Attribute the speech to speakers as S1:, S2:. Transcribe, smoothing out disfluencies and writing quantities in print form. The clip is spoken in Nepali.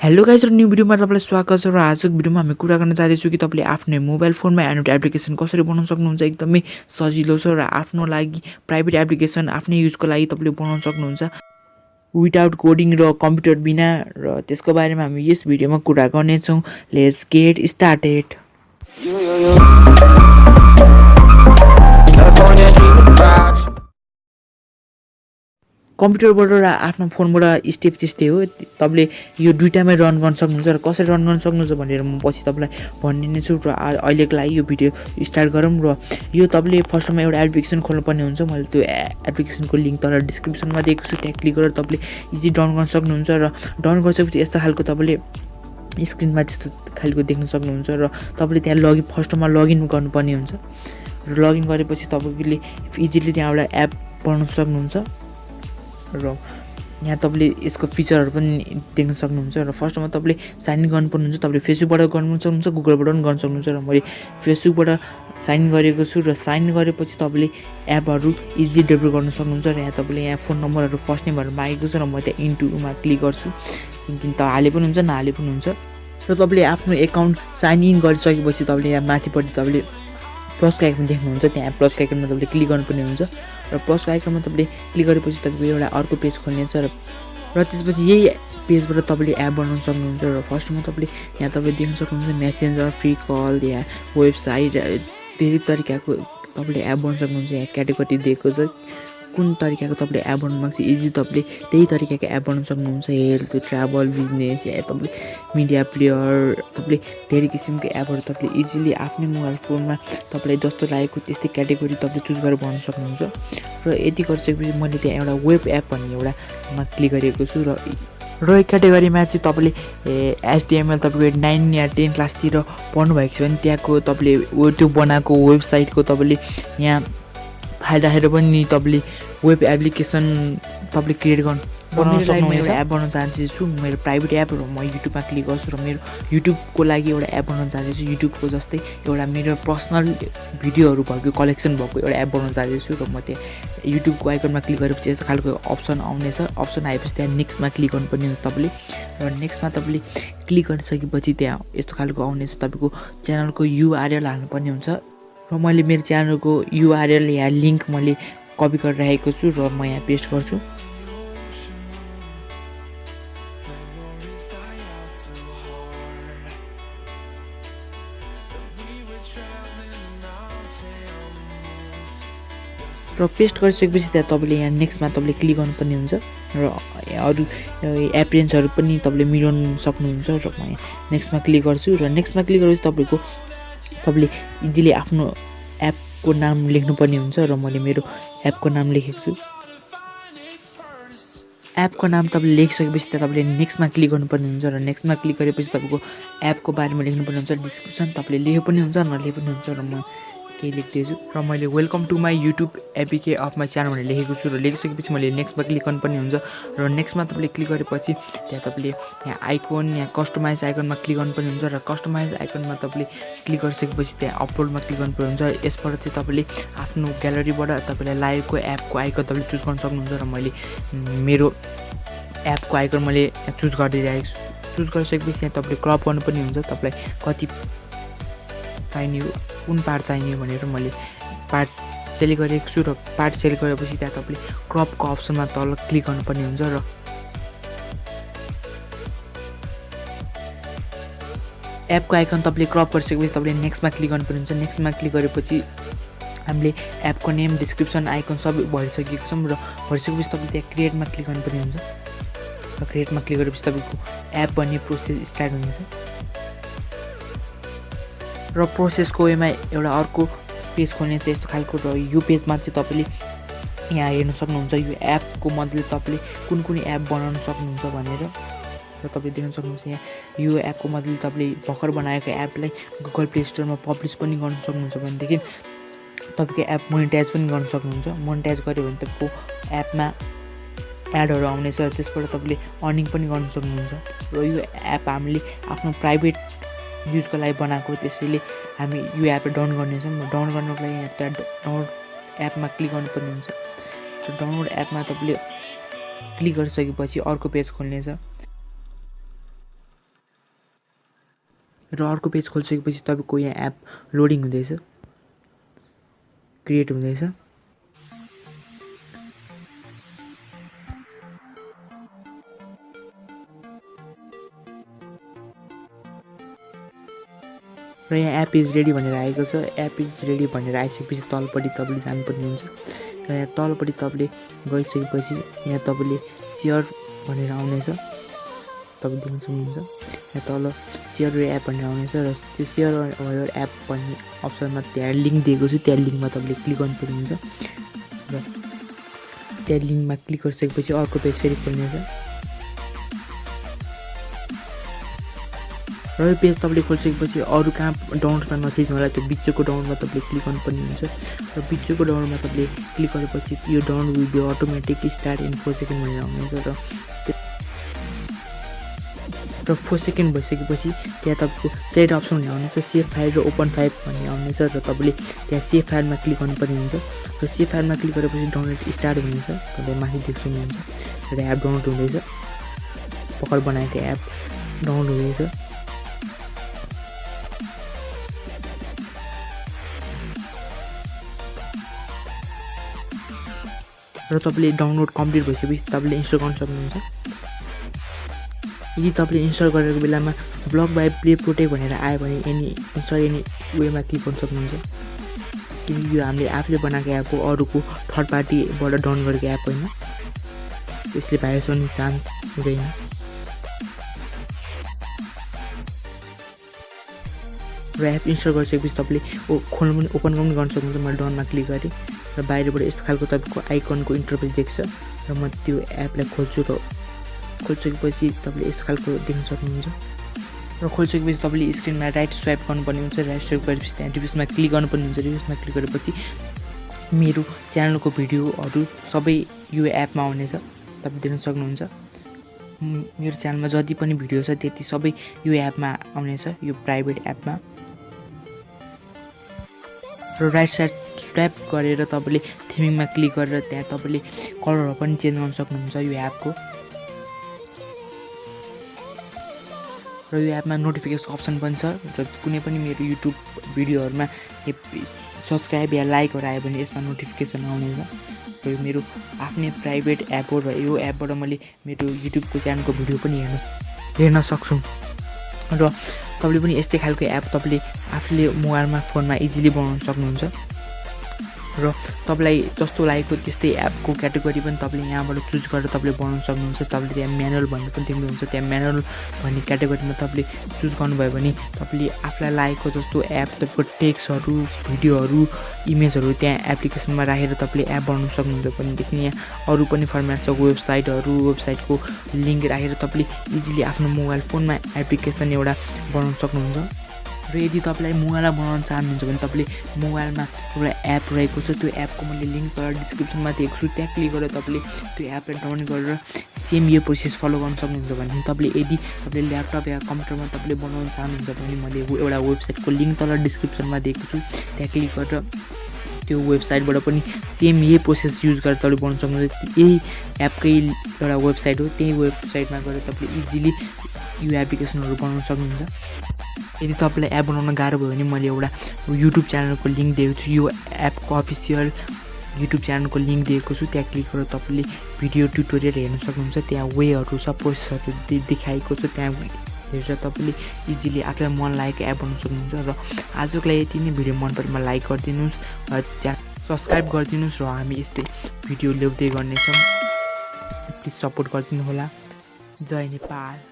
S1: हेलो गाइज, न्यू भिडियोमा तपाईलाई स्वागत छ। र आजको भिडियोमा हामी कुरा गर्न जाँदैछौँ कि तपाईँले आफ्नो मोबाइल फोनमा एन्ड्रोइड एप्लिकेसन कसरी बनाउन सक्नुहुन्छ। एकदमै सजिलो छ र आफ्नो लागि प्राइभेट एप्लिकेसन आफ्नै युजको लागि तपाईँले बनाउन सक्नुहुन्छ विदाउट कोडिङ र कम्प्युटर बिना। र त्यसको बारेमा हामी यस भिडियोमा कुरा गर्नेछौँ। Let's get started. कम्प्युटरबाट र आफ्नो फोनबाट स्टेप त्यस्तै हो। तपाईँले यो दुइटामै रन गर्न सक्नुहुन्छ। र कसरी रन गर्न सक्नुहुन्छ भनेर म पछि तपाईँलाई भनिदिनेछु। र अहिलेको लागि यो भिडियो स्टार्ट गरौँ। र यो तपाईँले फर्स्टमा एउटा एप्लिकेसन खोल्नुपर्ने हुन्छ। मैले त्यो एप्लिकेसनको लिङ्क तल डिस्क्रिप्सनमा दिएको छु, त्यहाँ क्लिक गरेर तपाईँले इजी डाउनलोड गर्न सक्नुहुन्छ। र डाउनलोड गरिसकेपछि यस्तो खालको तपाईँले स्क्रिनमा त्यस्तो खालको देख्न सक्नुहुन्छ। र तपाईँले त्यहाँ फर्स्टमा लगइन गर्नुपर्ने हुन्छ। र लगइन गरेपछि तपाईँले इजिली त्यहाँ एउटा एप बनाउन सक्नुहुन्छ। र यहाँ तपाईँले यसको फिचरहरू पनि देख्न सक्नुहुन्छ। र फर्स्टमा तपाईँले साइन इन गर्नुपर्ने हुन्छ। तपाईँले फेसबुकबाट गर्नु सक्नुहुन्छ, गुगलबाट पनि गर्न सक्नुहुन्छ। र मैले फेसबुकबाट साइन इन गरेको छु। र साइन इन गरेपछि तपाईँले एपहरू इजी डेभलप गर्न सक्नुहुन्छ। र यहाँ तपाईँले यहाँ फोन नम्बरहरू फर्स्ट नेमहरू मागेको छ। र म त्यहाँ इन्टुमा क्लिक गर्छु। त हाले पनि हुन्छ, नहाले पनि हुन्छ। र तपाईँले आफ्नो एकाउन्ट साइन इन गरिसकेपछि तपाईँले यहाँ माथिपट्टि तपाईँले प्लसको आइकन देख्नुहुन्छ। त्यहाँ प्लसको आइकनमा तपाईँले क्लिक गर्नुपर्ने हुन्छ। र प्लसको आइकनमा तपाईँले क्लिक गरेपछि तपाईँको एउटा अर्को पेज खोल्नेछ। र त्यसपछि यही पेजबाट तपाईँले एप बनाउन सक्नुहुन्छ। र फर्स्टमा तपाईँले यहाँ तपाईँले देख्न सक्नुहुन्छ मेसेन्जर, फ्री कल, या वेबसाइट, धेरै तरिकाको तपाईँले एप बनाउन सक्नुहुन्छ। यहाँ क्याटेगोरी दिएको छ, कुन तरिकाको तपाईँले एप बनाउनु माग्छ इजी तपाईँले त्यही तरिकाको एप बनाउन सक्नुहुन्छ। हेल्थ, ट्राभल, बिजनेस, या तपाईँले मिडिया प्लेयर, तपाईँले धेरै किसिमको एपहरू तपाईँले इजिली आफ्नै मोबाइल फोनमा तपाईँलाई जस्तो लागेको त्यस्तै क्याटेगोरी तपाईँले चुज गरेर बनाउन सक्नुहुन्छ। र यति गरिसकेपछि मैले त्यहाँ एउटा वेब एप भन्ने एउटामा क्लिक गरेको छु। र यो क्याटेगोरीमा चाहिँ तपाईँले HTML तपाईँको 9 या 10 क्लासतिर पढ्नुभएको छ भने त्यहाँको तपाईँले त्यो बनाएको वेबसाइटको तपाईँले यहाँ फाइल राखेर पनि तपाईँले वेब एप्लिकेसन तपाईँले क्रिएट बनाउन सक्नुहुन्छ। एप बनाउन चाहन्छु मेरो प्राइभेट एप, र म युट्युबमा क्लिक गर्छु। र मेरो युट्युबको लागि एउटा एप बनाउन चाहन्छु। युट्युबको जस्तै एउटा मेरो पर्सनल भिडियोहरू भएको कलेक्सन भएको एउटा एप बनाउन चाहन्छु। र म त्यहाँ युट्युबको आइकनमा क्लिक गरेपछि यस्तो खालको अप्सन आउनेछ। अप्सन आएपछि त्यहाँ नेक्स्टमा क्लिक गर्नुपर्ने हुन्छ तपाईँले। र नेक्स्टमा तपाईँले क्लिक गरिसकेपछि त्यहाँ यस्तो खालको आउनेछ। तपाईँको च्यानलको URL हाल्नुपर्ने हुन्छ। र मैले मेरो च्यानलको URL या लिङ्क मैले कपी गरेर राखेको छु। र म यहाँ पेस्ट गर्छु। र पेस्ट गरिसकेपछि त्यहाँ तपाईँले यहाँ नेक्स्टमा तपाईँले क्लिक गर्नुपर्ने हुन्छ। र अरू एप्रियन्सहरू पनि तपाईँले मिलाउन सक्नुहुन्छ। र म यहाँ नेक्स्टमा क्लिक गर्छु। र नेक्स्टमा क्लिक गरेपछि तपाईँले इजिली आफ्नो एपको नाम लेख्नुपर्ने हुन्छ। र मैले मेरो एपको नाम लेखेको छु। एपको नाम तपाईँले लेखिसकेपछि त्यहाँ तपाईँले नेक्स्टमा क्लिक गर्नुपर्ने हुन्छ। र नेक्स्टमा क्लिक गरेपछि तपाईँको एपको बारेमा लेख्नुपर्ने हुन्छ। डिस्क्रिप्सन तपाईँले लेखे पनि हुन्छ, नलेखे पनि हुन्छ। र म केही लेख्दैछु। र मैले welcome to my YouTube APK of my channel भनेर लेखेको छु। र लेखिसकेपछि मैले नेक्स्टमा क्लिक गर्नुपर्ने हुन्छ। र नेक्स्टमा तपाईँले क्लिक गरेपछि त्यहाँ तपाईँले यहाँ आइकन या कस्टमाइज आइकनमा क्लिक गर्नुपर्ने हुन्छ। र कस्टमाइज आइकनमा तपाईँले क्लिक गरिसकेपछि त्यहाँ अपलोडमा क्लिक गर्नुपर्ने हुन्छ। यसबाट चाहिँ तपाईँले आफ्नो ग्यालरीबाट तपाईँलाई लागेको एपको आइकन तपाईँले चुज गर्न सक्नुहुन्छ। र मैले मेरो एपको आइकन मैले चुज गरिदिइरहेको छु। चुज गरिसकेपछि त्यहाँ तपाईँले क्रप गर्नुपर्ने हुन्छ। तपाईँलाई कति चाहिने हो, कुन पार्ट चाहिने भनेर मैले पार्ट सेलेक्ट गरेको छु। र पार्ट सेलेक्ट गरेपछि त्यहाँ तपाईँले क्रपको अप्सनमा तल क्लिक गर्नुपर्ने हुन्छ। र एपको आइकन तपाईँले क्रप गरिसकेपछि तपाईँले नेक्स्टमा क्लिक गर्नुपर्ने हुन्छ। नेक्स्टमा क्लिक गरेपछि हामीले एपको नेम, डिस्क्रिप्सन, आइकन सबै भरिसकेको छौँ। र भरिसकेपछि तपाईँले त्यहाँ क्रिएटमा क्लिक गर्नुपर्ने हुन्छ। र क्रिएटमा क्लिक गरेपछि तपाईँको एप भन्ने प्रोसेस स्टार्ट हुनेछ। र प्रोसेसको वेमा एउटा अर्को पेज खोल्ने चाहिँ यस्तो खालको। र यो पेजमा चाहिँ तपाईँले यहाँ हेर्न सक्नुहुन्छ यो एपको मद्दतले तपाईँले कुन कुन एप बनाउन सक्नुहुन्छ भनेर। र तपाईँले देख्न सक्नुहुन्छ यहाँ यो एपको मद्दतले तपाईँले भर्खर बनाएको एपलाई गुगल प्ले स्टोरमा पब्लिस पनि गर्न सक्नुहुन्छ। भनेदेखि तपाईँको एप मोनिटाइज पनि गर्न सक्नुहुन्छ। मोनिटाइज गऱ्यो भने तपाईँको एपमा एडहरू आउनेछ। र त्यसबाट तपाईँले अर्निङ पनि गर्न सक्नुहुन्छ। र यो एप हामीले आफ्नो प्राइभेट युजको लागि बनाएको, त्यसैले हामी यो एप डाउनलोड गर्नेछौँ। डाउनलोड गर्नको लागि यहाँ डाउनलोड एपमा क्लिक गर्नुपर्ने हुन्छ। र डाउनलोड एपमा तपाईँले क्लिक गरिसकेपछि अर्को पेज खोल्नेछ। र अर्को पेज खोलिसकेपछि तपाईँको यहाँ एप लोडिङ हुँदैछ, क्रिएट हुँदैछ। र यहाँ एप इज रेडी भनेर आएको छ। एप इज रेडी भनेर आइसकेपछि तलपट्टि तपाईँले जानुपर्ने हुन्छ र यहाँ तलपट्टि तपाईँले गइसकेपछि यहाँ तपाईँले सेयर भनेर आउनेछ, तपाईँ देख्न सक्नुहुन्छ। यहाँ तल सेयर यो एप भनेर आउनेछ र त्यो सेयर यो एप भन्ने अप्सनमा त्यहाँ लिङ्क दिएको छु, त्यहाँ लिङ्कमा तपाईँले क्लिक गर्नुपर्ने हुन्छ र त्यहाँ लिङ्कमा क्लिक गरिसकेपछि अर्को पेज फेरि खोल्नेछ र यो पेज तपाईँले खोलिसकेपछि अरू कहाँ डाउनलोडमा नथिक्नु होला, त्यो बिचको डाउनलोडमा तपाईँले क्लिक गर्नुपर्ने हुन्छ र बिचको डाउनलोडमा तपाईँले क्लिक गरेपछि यो download will be automatic start in 4 second भनेर आउनेछ र 4 सेकेन्ड भइसकेपछि त्यहाँ तपाईँको सेट अप्सन भन्ने आउनेछ, सेभ फाइल र ओपन फाइल भन्ने आउनेछ र तपाईँले त्यहाँ सेभ फाइलमा क्लिक गर्नुपर्ने हुन्छ र सेभ फाइलमा क्लिक गरेपछि डाउनलोड स्टार्ट हुनेछ। तपाईँले माथि देख्नुहुन्छ र एप डाउनलोड हुँदैछ, भर्खर बनाएको एप डाउनलोड हुँदैछ। र तपाईँले डाउनलोड कम्प्लिट भइसकेपछि तपाईँले इन्स्टल गर्न सक्नुहुन्छ। यदि तपाईँले इन्स्टल गरेको बेलामा ब्लक बाई प्ले प्रोटेक्ट भनेर आयो भने इन्स्टल एनी वेमा क्लिक गर्न सक्नुहुन्छ, किनकि यो हामीले आफूले बनाएको एप हो, अरूको थर्ड पार्टीबाट डाउनलोड गरेको एप होइन, त्यसले भाइरस हुने चान्स हुँदैन। र एप इन्स्टल गरिसकेपछि तपाईँले खोल्नु पनि ओपन गर्न सक्नुहुन्छ। मैले डनमा क्लिक गरेँ र बाहिरबाट यस्तो खालको तपाईँको आइकनको इन्टरफेस देख्छ र म त्यो एपलाई खोल्छु र खोलिसकेपछि तपाईँले यस्तो खालको देख्न सक्नुहुन्छ र खोलिसकेपछि तपाईँले स्क्रिनमा राइट स्वाइप गर्नुपर्ने हुन्छ। राइट स्वाइप गरेपछि त्यहाँ रिभ्युजमा क्लिक गर्नुपर्ने हुन्छ। रिभ्युजमा क्लिक गरेपछि मेरो च्यानलको भिडियोहरू सबै यो एपमा आउनेछ, तपाईँ देख्न सक्नुहुन्छ। मेरो च्यानलमा जति पनि भिडियो छ त्यति सबै यो एपमा आउनेछ, यो प्राइभेट एपमा। र राइट साइड स्वाइप गरेर तपाईँले थिमिङमा क्लिक गरेर त्यहाँ तपाईँले कलरहरू पनि चेन्ज गर्न सक्नुहुन्छ यो एपको। र यो एपमा नोटिफिकेसन अप्सन पनि छ र कुनै पनि मेरो युट्युब भिडियोहरूमा सब्सक्राइब या लाइकहरू आयो भने यसमा नोटिफिकेसन आउनेछ। र यो मेरो आफ्नै प्राइभेट एप हो र यो एपबाट मैले मेरो युट्युबको च्यानलको भिडियो पनि हेर्न सक्छु। र तपाईँले पनि यस्तै खालको एप तपाईँले आफूले मोबाइलमा फोनमा इजिली बनाउन सक्नुहुन्छ र तपाईँलाई जस्तो लागेको त्यस्तै एपको क्याटेगोरी पनि तपाईँले यहाँबाट चुज गरेर तपाईँले बनाउन सक्नुहुन्छ। तपाईँले त्यहाँ म्यानुअल भन्ने पनि देख्नुहुन्छ, त्यहाँ म्यानुअल भन्ने क्याटेगोरीमा तपाईँले चुज गर्नुभयो भने तपाईँले आफूलाई लागेको जस्तो एप तपाईँको टेक्स्टहरू, भिडियोहरू, इमेजहरू त्यहाँ एप्लिकेसनमा राखेर तपाईँले एप बनाउन सक्नुहुन्छ। भनेदेखि यहाँ अरू पनि फर्मेट छ, वेबसाइटको लिङ्क राखेर तपाईँले इजिली आफ्नो मोबाइल फोनमा एप्लिकेसन एउटा बनाउन सक्नुहुन्छ। र यदि तपाईँलाई मोबाइलमा बनाउन चाहनुहुन्छ भने तपाईँले मोबाइलमा एउटा एप रहेको छ, त्यो एपको मैले लिङ्क तल डिस्क्रिप्सनमा दिएको छु, त्यहाँ क्लिक गरेर तपाईँले त्यो एपलाई डाउनलोड गरेर सेम यो प्रोसेस फलो गर्न सक्नुहुन्छ। भने तपाईँले यदि तपाईँले ल्यापटप या कम्प्युटरमा तपाईँले बनाउन चाहनुहुन्छ भने मैले एउटा वेबसाइटको लिङ्क तल डिस्क्रिप्सनमा दिएको छु, त्यहाँ क्लिक गरेर त्यो वेबसाइटबाट पनि सेम यही प्रोसेस युज गरेर तपाईँले बनाउन सक्नुहुन्छ। यही एपकै एउटा वेबसाइट हो, त्यही वेबसाइटमा गएर तपाईँले इजिली यो एप्लिकेसनहरू बनाउन सक्नुहुन्छ। यदि तपाईँलाई एप बनाउन गाह्रो भयो भने मैले एउटा युट्युब च्यानलको लिङ्क दिएको छु, यो एपको अफिसियल युट्युब च्यानलको लिङ्क दिएको छु, त्यहाँ क्लिक गरेर तपाईँले भिडियो ट्युटोरियल हेर्न सक्नुहुन्छ। त्यहाँ वेहरू छ, प्रोसेसहरू देखाएको छ, त्यहाँ हेरेर तपाईँले इजिली आफूलाई मन लागेको एप बनाउन सक्नुहुन्छ। र आजको लागि यति नै। भिडियो मन परेमा लाइक गरिदिनुहोस् र सब्सक्राइब गरिदिनुहोस् र हामी यस्तै भिडियो ल्याउँदै गर्नेछौँ। प्लिज सपोर्ट गरिदिनु होला। जय नेपाल।